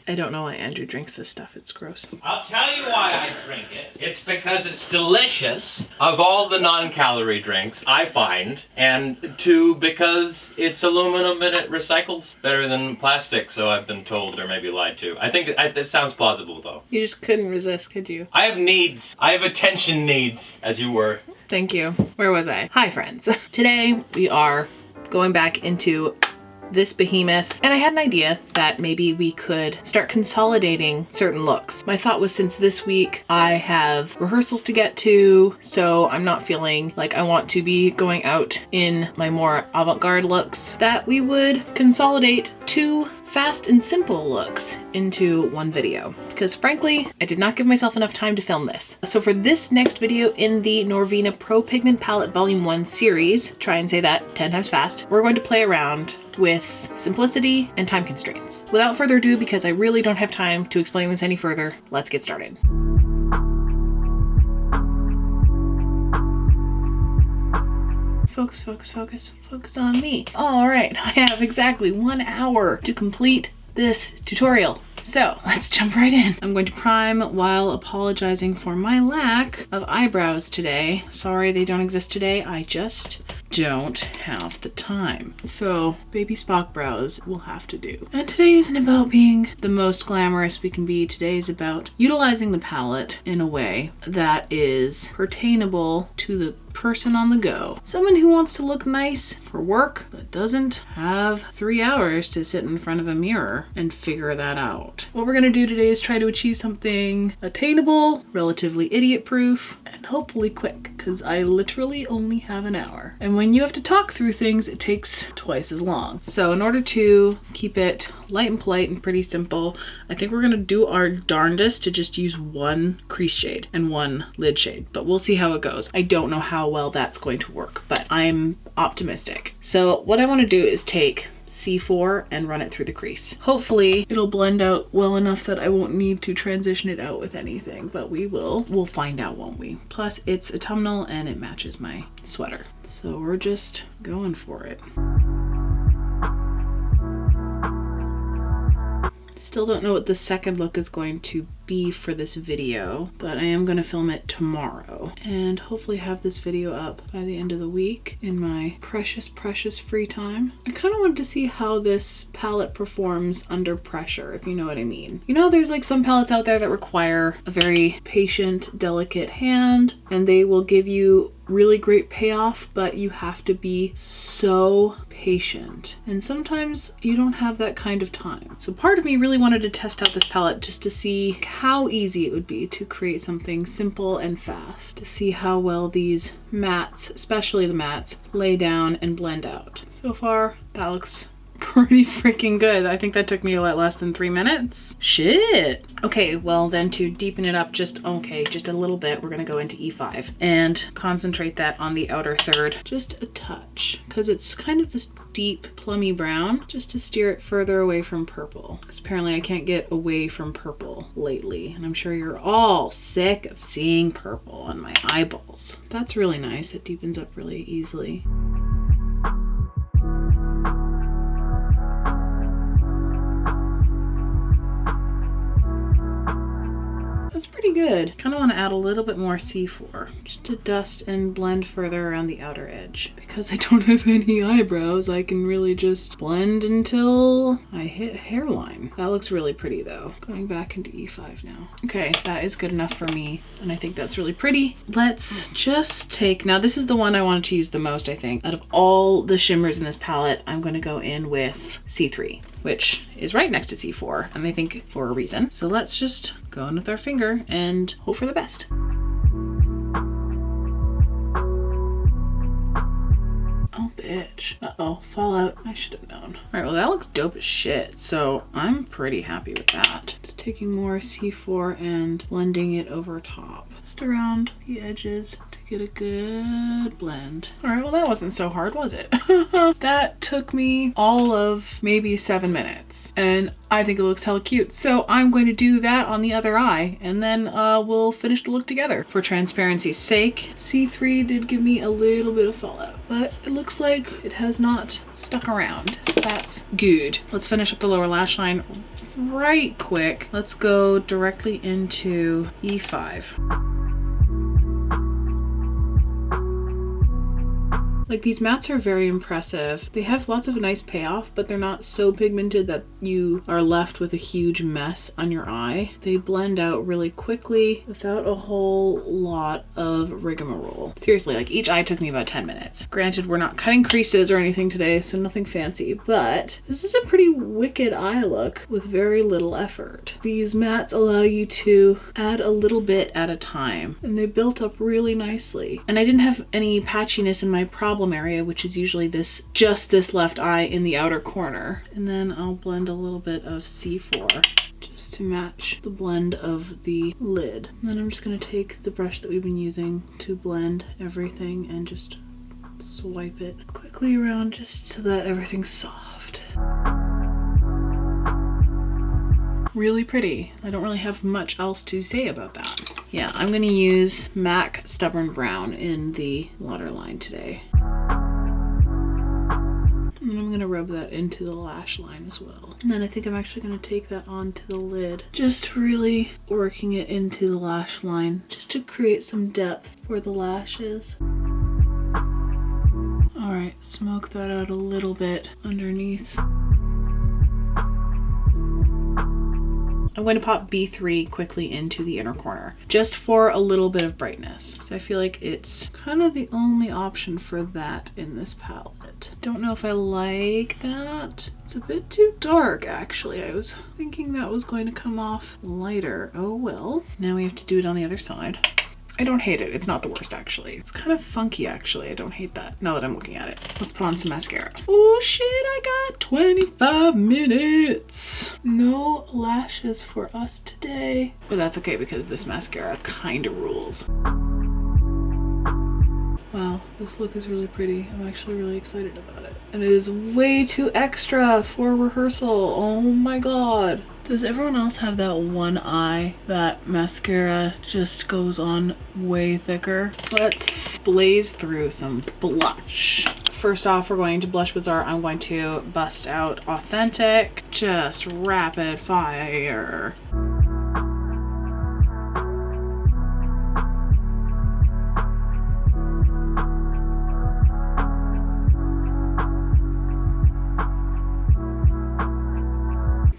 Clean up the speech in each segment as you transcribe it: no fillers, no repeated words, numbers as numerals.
I don't know why Andrew drinks this stuff. It's gross. I'll tell you why I drink it. It's because it's delicious. Of all the non-calorie drinks, I find. And two, because it's aluminum and it recycles better than plastic, so I've been told, or maybe lied to. I think that sounds plausible, though. You just couldn't resist, could you? I have needs. I have attention needs, as you were. Thank you. Where was I? Hi, friends. Today, we are going back into this behemoth, and I had an idea that maybe we could start consolidating certain looks. My thought was, since this week I have rehearsals to get to, so I'm not feeling like I want to be going out in my more avant-garde looks, that we would consolidate two fast and simple looks into one video, because frankly, I did not give myself enough time to film this. So for this next video in the Norvina Pro Pigment Palette Volume 1 series, try and say that 10 times fast, we're going to play around with simplicity and time constraints. Without further ado, because I really don't have time to explain this any further, let's get started. Focus, focus, focus, focus on me. All right, I have exactly 1 hour to complete this tutorial. So let's jump right in. I'm going to prime while apologizing for my lack of eyebrows today. Sorry they don't exist today. I just don't have the time. So baby Spock brows will have to do. And today isn't about being the most glamorous we can be. Today is about utilizing the palette in a way that is pertainable to the person on the go. Someone who wants to look nice for work, but doesn't have 3 hours to sit in front of a mirror and figure that out. What we're gonna do today is try to achieve something attainable, relatively idiot-proof, and hopefully quick, because I literally only have an hour. And when you have to talk through things, it takes twice as long. So in order to keep it light and polite and pretty simple, I think we're gonna do our darndest to just use one crease shade and one lid shade, but we'll see how it goes. I don't know how well that's going to work, but I'm optimistic. So what I want to do is take C4 and run it through the crease. Hopefully it'll blend out well enough that I won't need to transition it out with anything, but we'll find out, won't we? Plus it's autumnal and it matches my sweater. So we're just going for it. Still don't know what the second look is going to be for this video, but I am going to film it tomorrow and hopefully have this video up by the end of the week in my precious, precious free time. I kind of wanted to see how this palette performs under pressure, if you know what I mean. You know, there's like some palettes out there that require a very patient, delicate hand, and they will give you really great payoff, but you have to be so patient. And sometimes you don't have that kind of time. So part of me really wanted to test out this palette just to see how easy it would be to create something simple and fast, to see how well these mattes, especially the mattes, lay down and blend out. So far, that looks pretty freaking good. I think that took me a lot less than 3 minutes. Shit. Okay, well then to deepen it up just a little bit, we're gonna go into E5 and concentrate that on the outer third just a touch, because it's kind of this deep plummy brown, just to steer it further away from purple, because apparently I can't get away from purple lately, and I'm sure you're all sick of seeing purple on my eyeballs. That's really nice. It deepens up really easily. That's pretty good. Kind of want to add a little bit more C4 just to dust and blend further around the outer edge. Because I don't have any eyebrows, I can really just blend until I hit hairline. That looks really pretty though. Going back into E5 now. Okay, that is good enough for me, and I think that's really pretty. Let's just take, now this is the one I wanted to use the most, I think. Out of all the shimmers in this palette, I'm going to go in with C3, which is right next to C4, and I think for a reason. So let's just go in with our finger and hope for the best. Oh, bitch. Uh-oh, fallout. I should have known. All right, well, that looks dope as shit, so I'm pretty happy with that. Just taking more C4 and blending it over top. Just around the edges to get a good blend. All right, well that wasn't so hard, was it? That took me all of maybe 7 minutes, and I think it looks hella cute. So I'm going to do that on the other eye, and then we'll finish the look together. For transparency's sake, C3 did give me a little bit of fallout, but it looks like it has not stuck around, so that's good. Let's finish up the lower lash line right quick. Let's go directly into E5. Like, these mattes are very impressive. They have lots of nice payoff, but they're not so pigmented that you are left with a huge mess on your eye. They blend out really quickly without a whole lot of rigmarole. Seriously, like, each eye took me about 10 minutes. Granted, we're not cutting creases or anything today, so nothing fancy, but this is a pretty wicked eye look with very little effort. These mattes allow you to add a little bit at a time, and they built up really nicely. And I didn't have any patchiness in my problem area, which is usually just this left eye in the outer corner. And then I'll blend a little bit of C4 just to match the blend of the lid. And then I'm just going to take the brush that we've been using to blend everything and just swipe it quickly around just so that everything's soft. Really pretty. I don't really have much else to say about that. Yeah, I'm going to use MAC Stubborn Brown in the waterline today. And I'm going to rub that into the lash line as well. And then I think I'm actually going to take that onto the lid. Just really working it into the lash line just to create some depth for the lashes. Alright, smoke that out a little bit underneath. I'm going to pop B3 quickly into the inner corner, just for a little bit of brightness. So I feel like it's kind of the only option for that in this palette. Don't know if I like that. It's a bit too dark, actually. I was thinking that was going to come off lighter. Oh well. Now we have to do it on the other side. I don't hate it. It's not the worst, actually. It's kind of funky, actually. I don't hate that, now that I'm looking at it. Let's put on some mascara. Oh shit, I got 25 minutes. No lashes for us today. But that's okay, because this mascara kind of rules. Wow, this look is really pretty. I'm actually really excited about it. And it is way too extra for rehearsal. Oh my god. Does everyone else have that one eye that mascara just goes on way thicker? Let's blaze through some blush. First off, we're going to Blush Bazaar. I'm going to bust out Authentic, just rapid fire.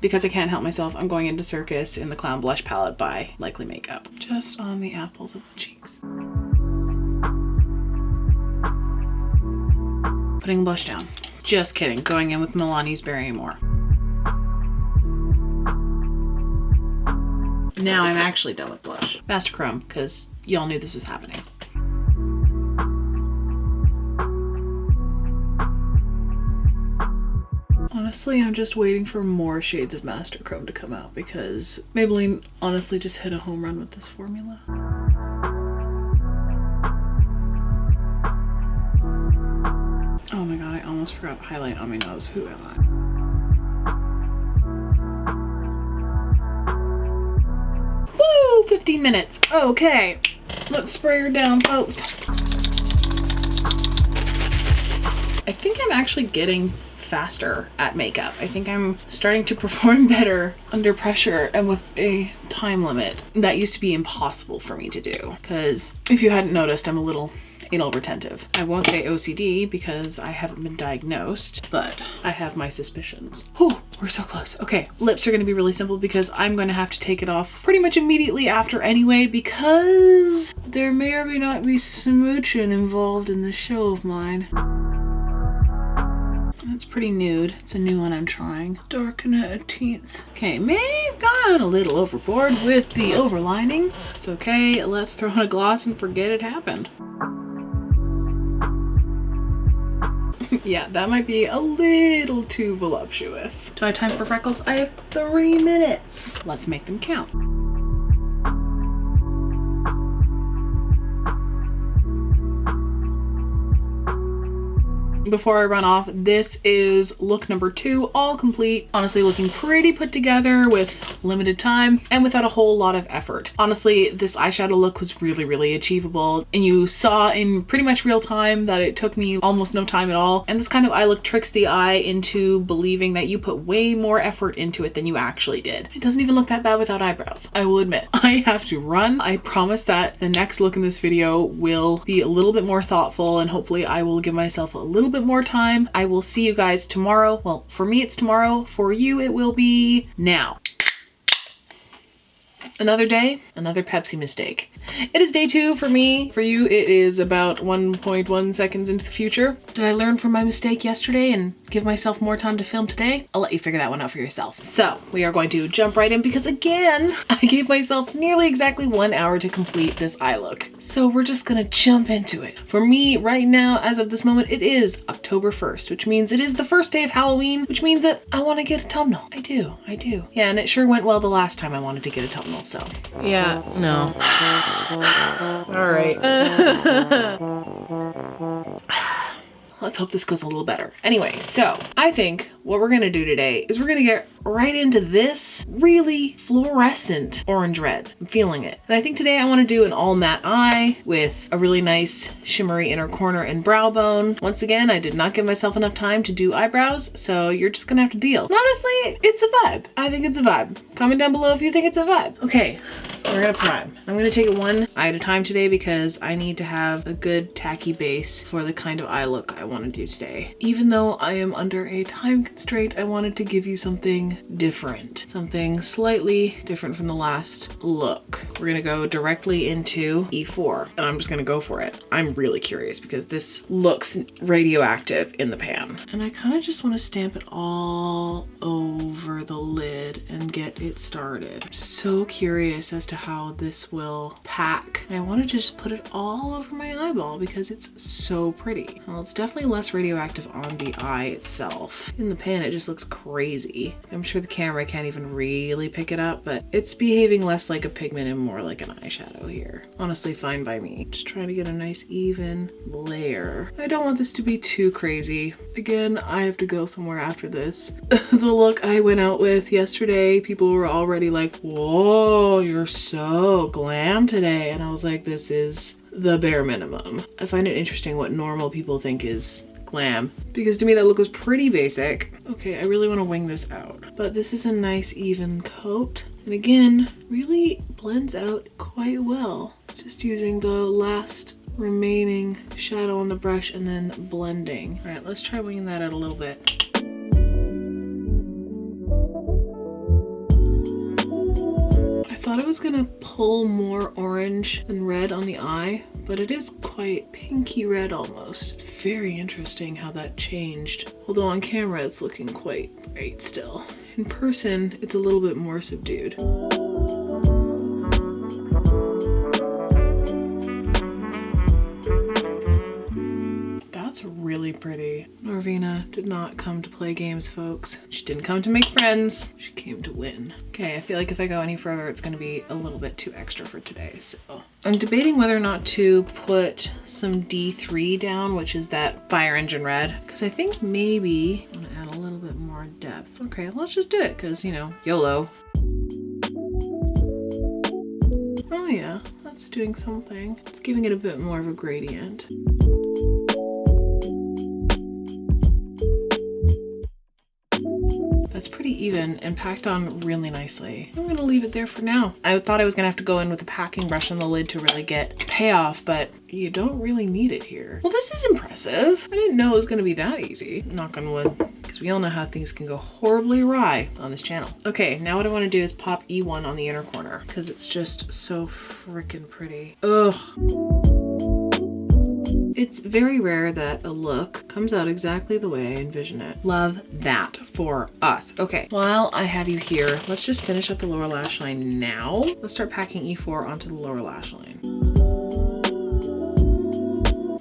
Because I can't help myself, I'm going into Circus in the Clown Blush Palette by Likely Makeup. Just on the apples of the cheeks. Putting blush down. Just kidding, going in with Milani's Barrymore. Now I'm actually done with blush. Master Chrome, because y'all knew this was happening. Honestly, I'm just waiting for more shades of Master Chrome to come out because Maybelline honestly just hit a home run with this formula. Oh my god, I almost forgot highlight on my nose. Who am I? Woo! 15 minutes. Okay, let's spray her down, folks. I think I'm actually getting faster at makeup. I think I'm starting to perform better under pressure and with a time limit. That used to be impossible for me to do because if you hadn't noticed, I'm a little anal retentive. I won't say OCD because I haven't been diagnosed, but I have my suspicions. Oh, we're so close. Okay, lips are going to be really simple because I'm going to have to take it off pretty much immediately after anyway because there may or may not be smooching involved in this show of mine. It's pretty nude. It's a new one I'm trying. Darken it a teenth. Okay, may have gone a little overboard with the overlining. It's okay. Let's throw on a gloss and forget it happened. Yeah, that might be a little too voluptuous. Do I have time for freckles? I have 3 minutes. Let's make them count. before I run off, this is look number 2, all complete. Honestly, looking pretty put together with limited time and without a whole lot of effort. Honestly, this eyeshadow look was really, really achievable. And you saw in pretty much real time that it took me almost no time at all. And this kind of eye look tricks the eye into believing that you put way more effort into it than you actually did. It doesn't even look that bad without eyebrows, I will admit. I have to run. I promise that the next look in this video will be a little bit more thoughtful, and hopefully I will give myself a little bit more time. I will see you guys tomorrow. Well, for me it's tomorrow. For you it will be now. Another day, another Pepsi mistake. It is day 2 for me. For you, it is about 1.1 seconds into the future. Did I learn from my mistake yesterday and give myself more time to film today? I'll let you figure that one out for yourself. So we are going to jump right in because again, I gave myself nearly exactly 1 hour to complete this eye look. So we're just gonna jump into it. For me right now, as of this moment, it is October 1st, which means it is the first day of Halloween, which means that I wanna get a thumbnail. I do. Yeah, and it sure went well the last time I wanted to get a thumbnail, so. Yeah, no. All right. Let's hope this goes a little better. Anyway, so I think what we're gonna do today is we're gonna get right into this really fluorescent orange red. I'm feeling it. And I think today I wanna do an all matte eye with a really nice shimmery inner corner and brow bone. Once again, I did not give myself enough time to do eyebrows, so you're just gonna have to deal. And honestly, it's a vibe. I think it's a vibe. Comment down below if you think it's a vibe. Okay, we're gonna prime. I'm gonna take it one eye at a time today because I need to have a good tacky base for the kind of eye look I want to do today. Even though I am under a time constraint, I wanted to give you something different, something slightly different from the last look. We're gonna go directly into E4 and I'm just gonna go for it. I'm really curious because this looks radioactive in the pan. And I kind of just want to stamp it all over the lid and get it started. I'm so curious as to how this will pack. And I want to just put it all over my eyeball because it's so pretty. Well, it's definitely less radioactive on the eye itself. In the pan, it just looks crazy. I'm sure the camera can't even really pick it up, but it's behaving less like a pigment and more like an eyeshadow here. Honestly, fine by me. Just trying to get a nice even layer. I don't want this to be too crazy. Again, I have to go somewhere after this. The look I went out with yesterday, people were already like, whoa, you're so glam today. And I was like, this is the bare minimum. I find it interesting what normal people think is glam because to me that look was pretty basic. Okay, I really want to wing this out, but this is a nice even coat. And again, really blends out quite well. Just using the last remaining shadow on the brush and then blending. All right, let's try winging that out a little bit. I thought it was gonna pull more orange than red on the eye, but it is quite pinky red almost. It's very interesting how that changed. Although on camera it's looking quite great still. In person, it's a little bit more subdued. That's really pretty. Norvina did not come to play games, folks. She didn't come to make friends. She came to win. Okay, I feel like if I go any further, it's gonna be a little bit too extra for today, so. I'm debating whether or not to put some D3 down, which is that fire engine red, because I think maybe I'm gonna add a little bit more depth. Okay, let's just do it, because, you know, YOLO. Oh yeah, that's doing something. It's giving it a bit more of a gradient. That's pretty even and packed on really nicely. I'm gonna leave it there for now. I thought I was gonna have to go in with a packing brush on the lid to really get payoff, but you don't really need it here. Well, this is impressive. I didn't know it was gonna be that easy. Knock on wood, because we all know how things can go horribly awry on this channel. Okay, now what I wanna do is pop E1 on the inner corner because it's just so freaking pretty. Ugh. It's very rare that a look comes out exactly the way I envision it. Love that for us. Okay, while I have you here, let's just finish up the lower lash line now. Let's start packing E4 onto the lower lash line.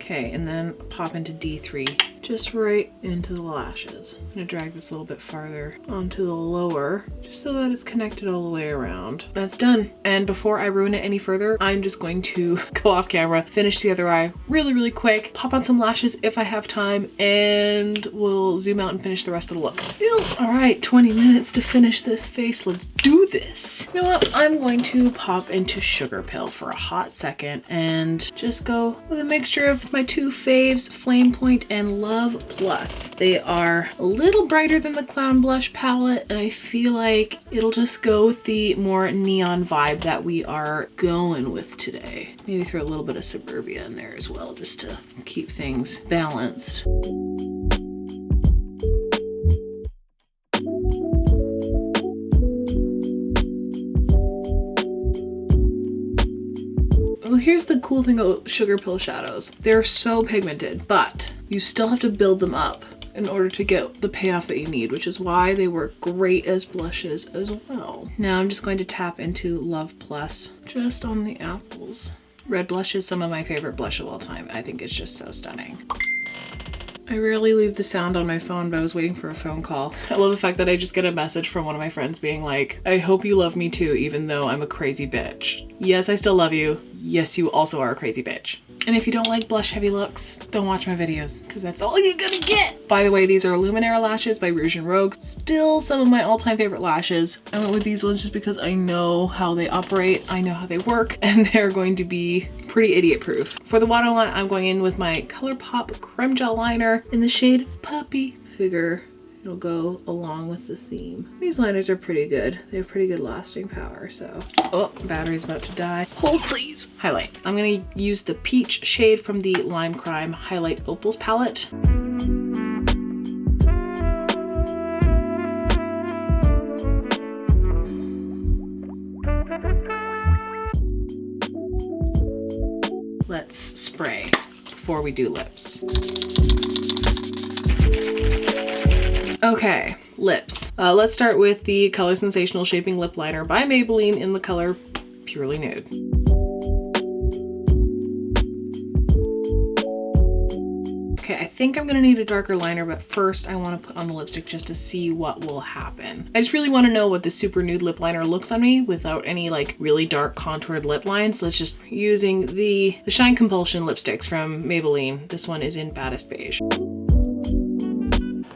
Okay, and then pop into D3, just right into the lashes. I'm gonna drag this a little bit farther onto the lower, just so that it's connected all the way around. That's done. And before I ruin it any further, I'm just going to go off camera, finish the other eye really, really quick, pop on some lashes if I have time, and we'll zoom out and finish the rest of the look. Ew. All right, 20 minutes to finish this face. Let's do this. You know what? I'm going to pop into Sugar Pill for a hot second and just go with a mixture of my two faves, Flame Point and Love Plus. They are a little brighter than the Clown Blush palette, and I feel like it'll just go with the more neon vibe that we are going with today. Maybe throw a little bit of Suburbia in there as well, just to keep things balanced. Well, here's the cool thing about Sugar Pill shadows. They're so pigmented, but you still have to build them up in order to get the payoff that you need, which is why they work great as blushes as well. Now I'm just going to tap into Love Plus just on the apples. Red blush is some of my favorite blush of all time. I think it's just so stunning. I rarely leave the sound on my phone, but I was waiting for a phone call. I love the fact that I just get a message from one of my friends being like, I hope you love me too, even though I'm a crazy bitch. Yes, I still love you. Yes, you also are a crazy bitch. And if you don't like blush heavy looks, don't watch my videos, because that's all you're gonna get. By the way, these are Luminaire lashes by Rouge & Rogue. Still some of my all-time favorite lashes. I went with these ones just because I know how they operate, I know how they work, and they're going to be pretty idiot proof. For the waterline, I'm going in with my ColourPop Creme Gel Liner in the shade Puppy. Figure it'll go along with the theme. These liners are pretty good. They have pretty good lasting power, so. Oh, battery's about to die. Hold please. Highlight. I'm gonna use the peach shade from the Lime Crime Highlight Opals palette. Let's spray before we do lips. Okay, lips. Let's start with the Color Sensational Shaping Lip Liner by Maybelline in the color Purely Nude. Okay, I think I'm gonna need a darker liner, but first I wanna put on the lipstick just to see what will happen. I just really wanna know what the super nude lip liner looks on me without any like really dark contoured lip lines. Let's just using the Shine Compulsion lipsticks from Maybelline. This one is in Baddest Beige.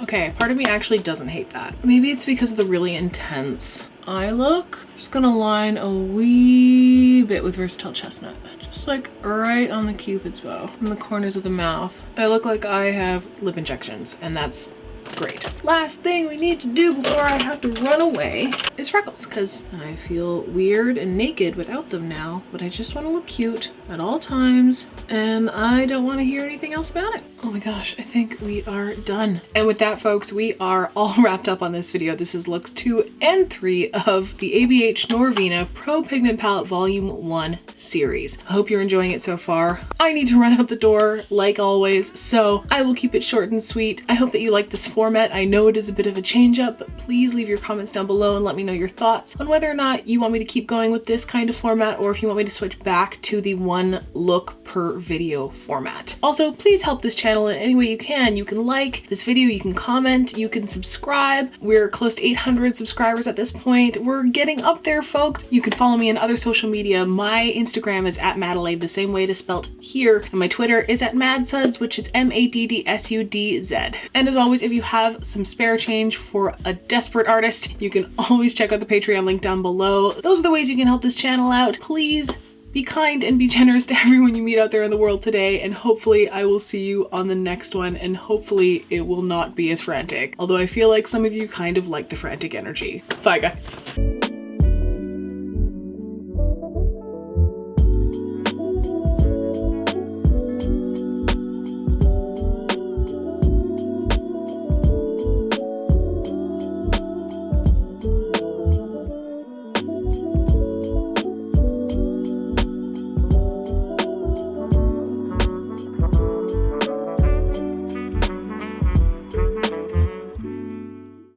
Okay, part of me actually doesn't hate that. Maybe it's because of the really intense eye look. I'm just gonna line a wee bit with Versatile Chestnut. Just like right on the Cupid's bow, in the corners of the mouth. I look like I have lip injections, and that's great. Last thing we need to do before I have to run away is freckles, because I feel weird and naked without them now, but I just want to look cute at all times, and I don't want to hear anything else about it. Oh my gosh, I think we are done. And with that, folks, we are all wrapped up on this video. This is looks 2 and 3 of the ABH Norvina Pro Pigment Palette Volume 1 series. I hope you're enjoying it so far. I need to run out the door, like always, so I will keep it short and sweet. I hope that you like this format. I know it is a bit of a change up, but please leave your comments down below and let me know your thoughts on whether or not you want me to keep going with this kind of format, or if you want me to switch back to the one look per video format. Also, please help this channel in any way you can. You can like this video, you can comment, you can subscribe. We're close to 800 subscribers at this point. We're getting up there, folks. You can follow me on other social media. My Instagram is @Madelaide, the same way it is spelt here, and my Twitter is @MadSuds, which is MADDSUDZ. And as always, if you have some spare change for a desperate artist, you can always check out the Patreon link down below. Those are the ways you can help this channel out. Please be kind and be generous to everyone you meet out there in the world today, and hopefully I will see you on the next one, and hopefully it will not be as frantic. Although I feel like some of you kind of like the frantic energy. Bye, guys.